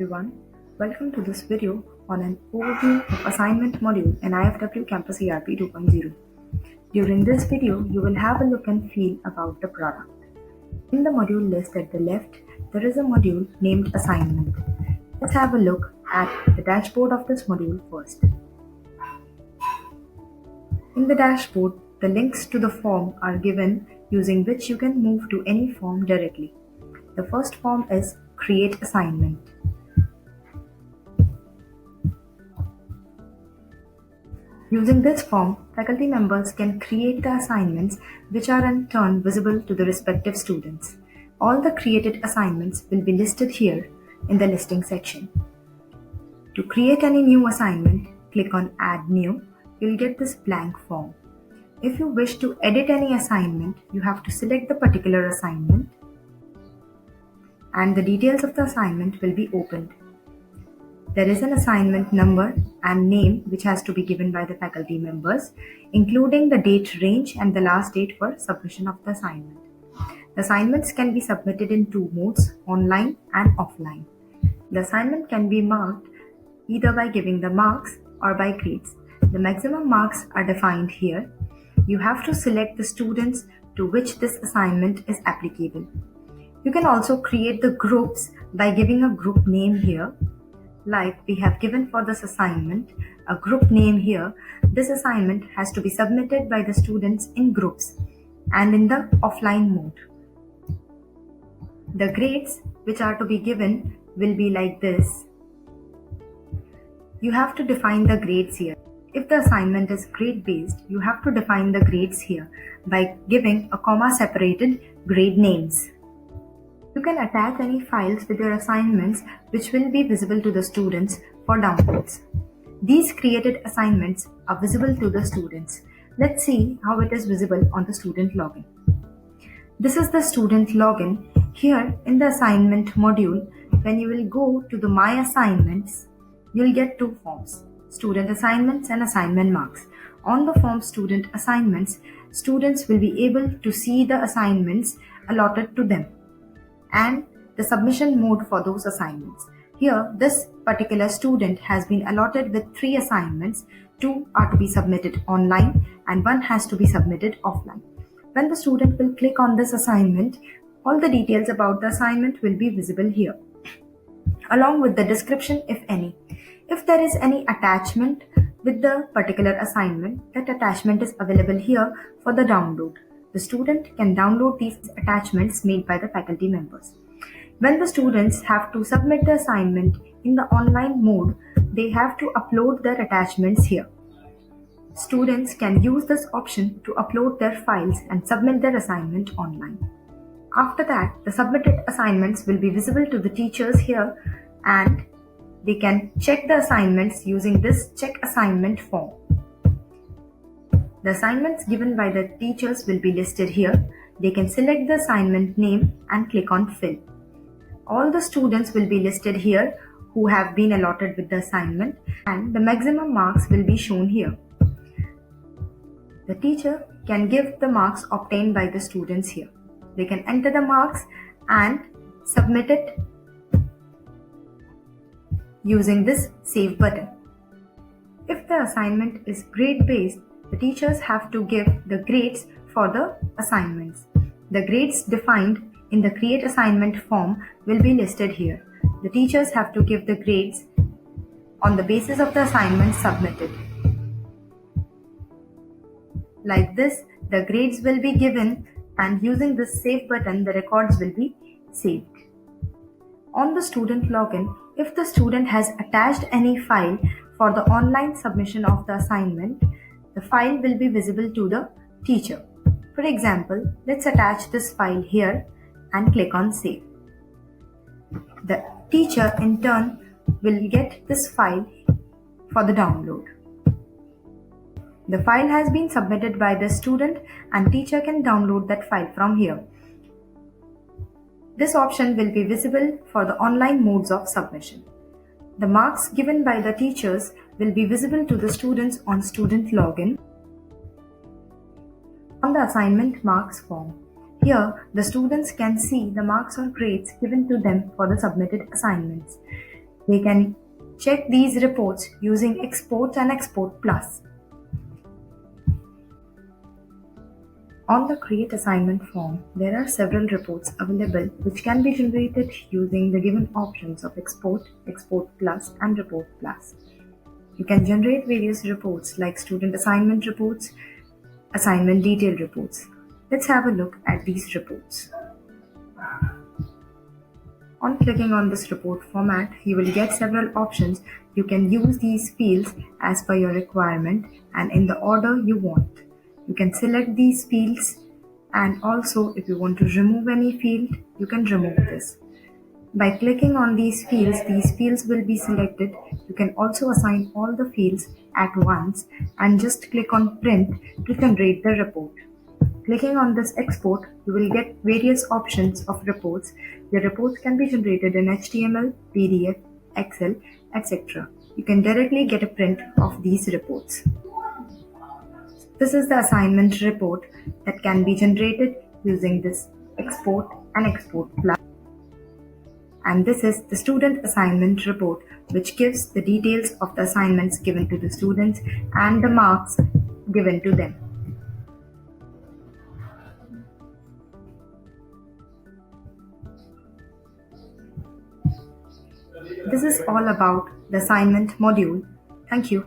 everyone, welcome to this video on an overview of assignment module in IFW Campus ERP 2.0. During this video, you will have a look and feel about the product. In the module list at the left, there is a module named Assignment. Let's have a look at the dashboard of this module first. In the dashboard, the links to the form are given using which you can move to any form directly. The first form is Create Assignment. Using this form, faculty members can create the assignments which are in turn visible to the respective students. All the created assignments will be listed here in the listing section. To create any new assignment, click on Add New. You'll get this blank form. If you wish to edit any assignment, you have to select the particular assignment and the details of the assignment will be opened. There is an assignment number and name which has to be given by the faculty members, including the date range and the last date for submission of the assignment. The assignments can be submitted in two modes, online and offline. The assignment can be marked either by giving the marks or by grades. The maximum marks are defined here. You have to select the students to which this assignment is applicable. You can also create the groups by giving a group name here. Like we have given for this assignment, a group name here. This assignment has to be submitted by the students in groups and in the offline mode. The grades which are to be given will be like this. You have to define the grades here. If the assignment is grade based, you have to define the grades here by giving a comma separated grade names. You can attach any files with your assignments which will be visible to the students for downloads. These created assignments are visible to the students. Let's see how it is visible on the student login. This is the student login. Here in the assignment module, when you will go to the My Assignments, you'll get two forms, Student Assignments and Assignment Marks. On the form Student Assignments, students will be able to see the assignments allotted to them and the submission mode for those assignments. Here, this particular student has been allotted with 3 assignments. 2 are to be submitted online and 1 has to be submitted offline. When the student will click on this assignment, all the details about the assignment will be visible here, along with the description if any. If there is any attachment with the particular assignment, that attachment is available here for the download. The student can download these attachments made by the faculty members. When the students have to submit the assignment in the online mode, they have to upload their attachments here. Students can use this option to upload their files and submit their assignment online. After that, the submitted assignments will be visible to the teachers here and they can check the assignments using this Check Assignment form. The assignments given by the teachers will be listed here. They can select the assignment name and click on Fill. All the students will be listed here who have been allotted with the assignment and the maximum marks will be shown here. The teacher can give the marks obtained by the students here. They can enter the marks and submit it using this Save button. If the assignment is grade based, the teachers have to give the grades for the assignments. The grades defined in the Create Assignment form will be listed here. The teachers have to give the grades on the basis of the assignments submitted. Like this, the grades will be given and using this Save button, the records will be saved. On the student login, if the student has attached any file for the online submission of the assignment, the file will be visible to the teacher. For example, let's attach this file here and click on Save. The teacher in turn will get this file for the download. The file has been submitted by the student and teacher can download that file from here. This option will be visible for the online modes of submission. The marks given by the teachers will be visible to the students on student login on the assignment marks form. Here, the students can see the marks or grades given to them for the submitted assignments. They can check these reports using Export and Export Plus. On the Create Assignment form, there are several reports available which can be generated using the given options of Export, Export Plus, and Report Plus. You can generate various reports like student assignment reports, assignment detail reports. Let's have a look at these reports. On clicking on this report format, you will get several options. You can use these fields as per your requirement and in the order you want. You can select these fields, and also if you want to remove any field, you can remove this. By clicking on these fields will be selected. You can also assign all the fields at once and just click on print to generate the report. Clicking on this export, you will get various options of reports. Your reports can be generated in HTML, PDF, Excel, etc. You can directly get a print of these reports. This is the assignment report that can be generated using this Export and Export Plus. And this is the student assignment report, which gives the details of the assignments given to the students and the marks given to them. This is all about the assignment module. Thank you.